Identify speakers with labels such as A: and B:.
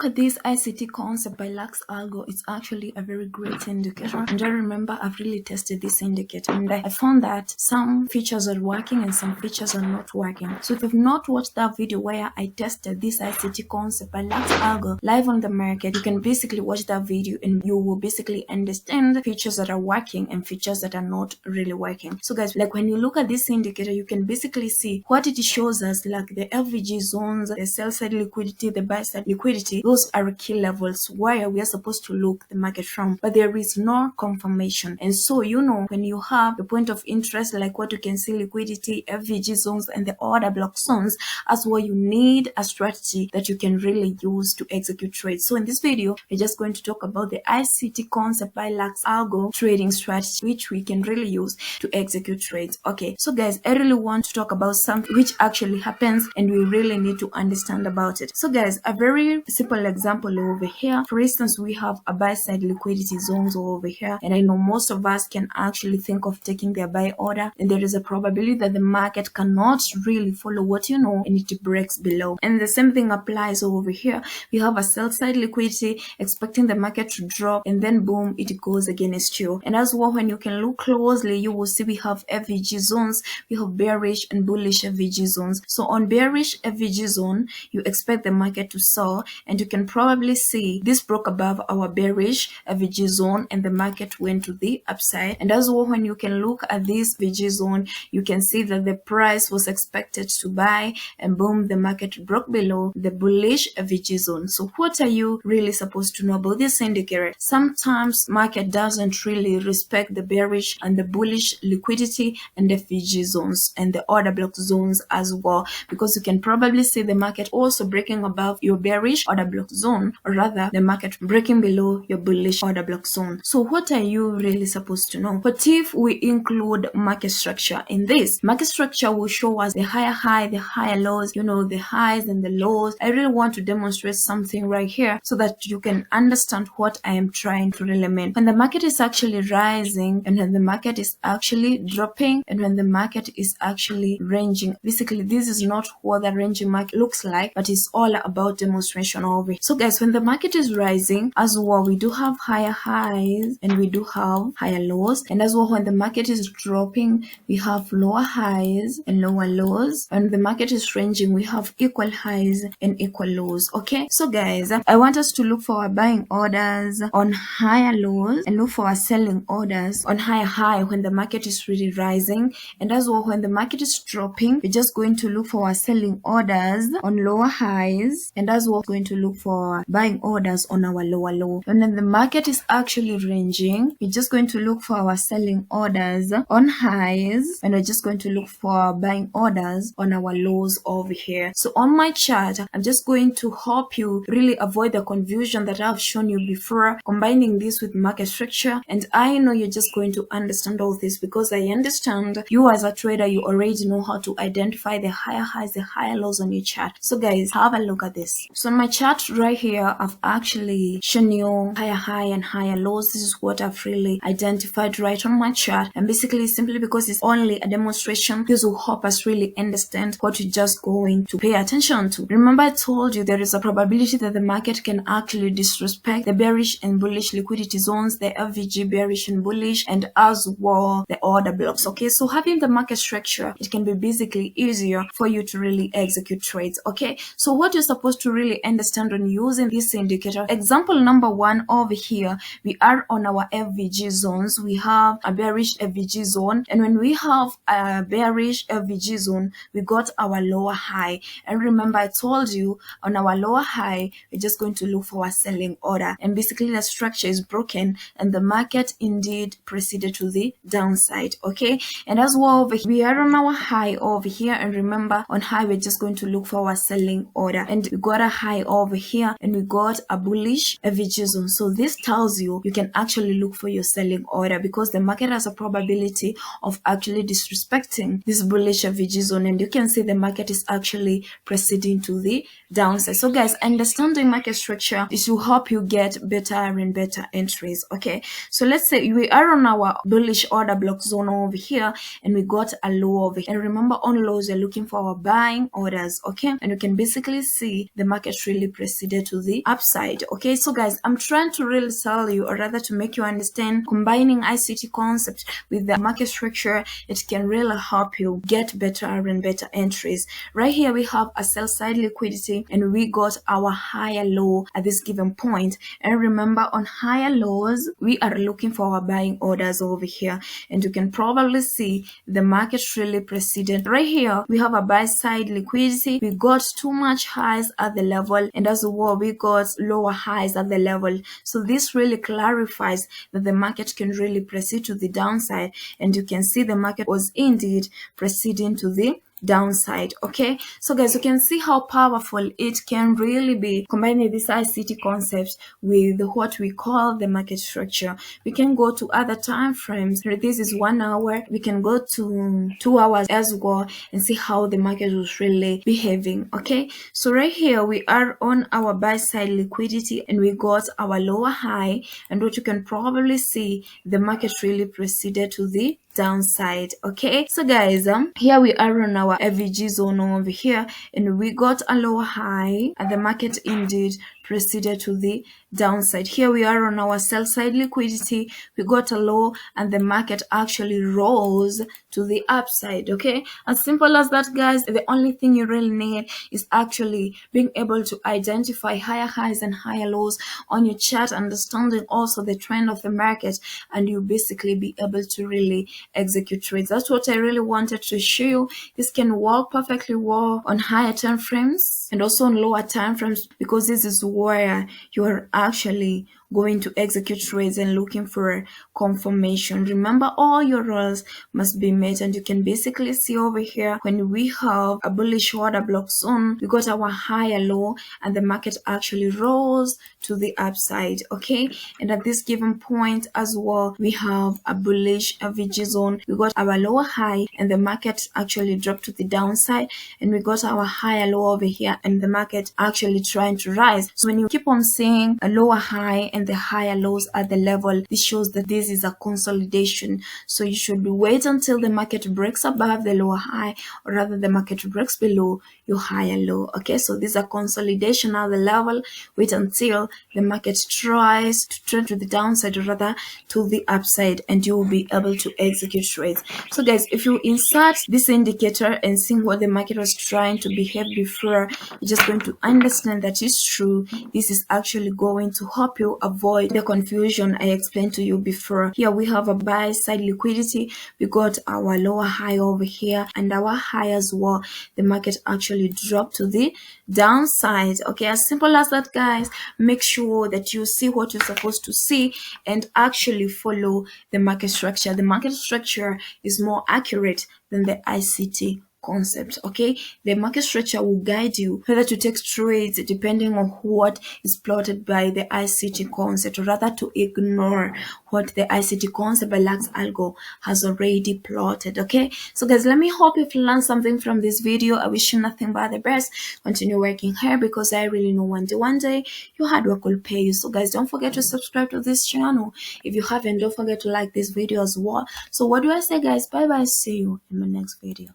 A: look at this ICT concept by LUX ALGO, it's actually a very great indicator. And I remember I've really tested this indicator and I found that some features are working and some features are not working. So if you've not watched that video where I tested this ICT concept by LUX ALGO live on the market, you can basically watch that video and you will basically understand features that are working and features that are not really working. So guys, like when you look at this indicator, you can basically see what it shows us, like the LVG zones, the sell side liquidity, the buy side liquidity. Those are key levels where we are supposed to look the market from, but there is no confirmation. And so, you know, when you have the point of interest, like what you can see, liquidity, FVG zones, and the order block zones, as well, you need a strategy that you can really use to execute trades. So in this video, we're just going to talk about the ICT concept by LUX ALGO trading strategy, which we can really use to execute trades. Okay, so guys, I really want to talk about something which actually happens and we really need to understand about it. So guys, a very simple example over here. For instance, we have a buy side liquidity zones over here, and I know most of us can actually think of taking their buy order, and there is a probability that the market cannot really follow what you know and it breaks below. And the same thing applies over here. We have a sell side liquidity expecting the market to drop, and then boom, it goes against you. And as well, when you can look closely, you will see we have FVG zones, we have bearish and bullish FVG zones. So on bearish FVG zone, you expect the market to sell, and you can probably see this broke above our bearish FVG zone and the market went to the upside. And as well, when you can look at this FVG zone, you can see that the price was expected to buy, and boom, the market broke below the bullish FVG zone. So what are you really supposed to know about this indicator? Sometimes market doesn't really respect the bearish and the bullish liquidity and the FVG zones and the order block zones as well, because you can probably see the market also breaking above your bearish order block zone, or rather the market breaking below your bullish order block zone. So what are you really supposed to know? What if we include market structure in this? Market structure will show us the higher high, the higher lows, you know, the highs and the lows. I really want to demonstrate something right here so that you can understand what I am trying to really mean. When the market is actually rising and when the market is actually dropping and when the market is actually ranging, basically this is not what the ranging market looks like, but it's all about demonstration of it. So guys, when the market is rising as well, we do have higher highs and we do have higher lows. And as well, when the market is dropping, we have lower highs and lower lows. When the market is ranging, we have equal highs and equal lows. Okay, so guys, I want us to look for our buying orders on higher lows and look for our selling orders on higher high when the market is really rising. And as well, when the market is dropping, we're just going to look for our selling orders on lower highs, and as well going to look for our buying orders on our lower low. And then the market is actually ranging, we're just going to look for our selling orders on highs, and we're just going to look for our buying orders on our lows over here. So on my chart, I'm just going to help you really avoid the confusion that I've shown you before, combining this with market structure. And I know you're just going to understand all this because I understand you as a trader, you already know how to identify the higher highs, the higher lows on your chart. So guys, have a look at this. So on my chart right here, I've actually shown you higher high and higher lows. This is what I've really identified right on my chart. And basically, simply because it's only a demonstration, this will help us really understand what we're just going to pay attention to. Remember, I told you there is a probability that the market can actually disrespect the bearish and bullish liquidity zones, the FVG bearish and bullish, and as well the order blocks. Okay, so having the market structure, it can be basically easier for you to really execute trades. Okay, so what you're supposed to really understand when using this indicator, example number one over here, we are on our FVG zones. We have a bearish FVG zone, and when we have a bearish FVG zone, we got our lower high. And remember, I told you on our lower high, we're just going to look for a selling order, and basically the structure is broken and the market indeed proceeded to the downside. Okay, and as well, we are on our high over here, and remember, on high we're just going to look for our selling order, and we got a high over here and we got a bullish FVG zone. So this tells you can actually look for your selling order because the market has a probability of actually disrespecting this bullish FVG zone, and you can see the market is actually proceeding to the downside. So guys, understanding market structure is to help you get better and better entries. Okay, so let's say we are on our bullish order block zone over here, and we got a low over here. And remember, on lows you're looking for our buying orders. Okay, and you can basically see the market really proceeded to the upside. Okay, so guys, I'm trying to really tell you, or rather to make you understand, combining ICT concepts with the market structure, it can really help you get better and better entries. Right here we have a sell side liquidity, and we got our higher low at this given point. And remember, on higher lows we are looking for our buying orders over here, and you can probably see the market really proceeded. Right here we have a buy side liquidity. We got too much highs at the level, and as well we got lower highs at the level. So this really clarifies that the market can really proceed to the downside, and you can see the market was indeed proceeding to the downside. Okay, so guys, you can see how powerful it can really be combining this ICT concept with what we call the market structure. We can go to other time frames. This is 1 hour. We can go to 2 hours as well and see how the market was really behaving. Okay, so right here we are on our buy side liquidity, and we got our lower high, and what you can probably see, the market really proceeded to the downside. Okay, so guys, here we are on our FVG zone over here, and we got a lower high, and the market indeed proceeded to the downside. Here we are on our sell side liquidity. We got a low, and the market actually rose to the upside. Okay, as simple as that, guys. The only thing you really need is actually being able to identify higher highs and higher lows on your chart, understanding also the trend of the market, and you basically be able to really execute trades. That's what I really wanted to show you. This can work perfectly well on higher time frames and also on lower time frames, because this is where you're actually going to execute trades and looking for confirmation. Remember, all your roles must be met, and you can basically see over here, when we have a bullish order block zone, we got our higher low, and the market actually rose to the upside. Okay, and at this given point as well, we have a bullish VG zone. We got our lower high, and the market actually dropped to the downside, and we got our higher low over here, and the market actually trying to rise. So when you keep on seeing a lower high and the higher lows at the level, this shows that this is a consolidation. So you should wait until the market breaks above the lower high, or rather the market breaks below your higher low. Okay, so this is a consolidation at the level. Wait until the market tries to trend to the downside, or rather to the upside, and you will be able to execute trades. So guys, if you insert this indicator and see what the market was trying to behave before, you're just going to understand that it's true. This is actually going to help you avoid the confusion I explained to you before. Here we have a buy side liquidity. We got our lower high over here, and our high as well. The market actually dropped to the downside. Okay, as simple as that, guys. Make sure that you see what you're supposed to see and actually follow the market structure. The market structure is more accurate than the ICT concept. Okay, the market structure will guide you whether to take trades depending on what is plotted by the ICT concept, or rather to ignore what the ICT concept by LUX ALGO has already plotted. Okay, so guys, let me hope you've learned something from this video. I wish you nothing but the best. Continue working hard, because I really know one day your hard work will pay you. So guys, don't forget to subscribe to this channel. If you haven't, don't forget to like this video as well. So what do I say, guys? Bye bye, see you in my next video.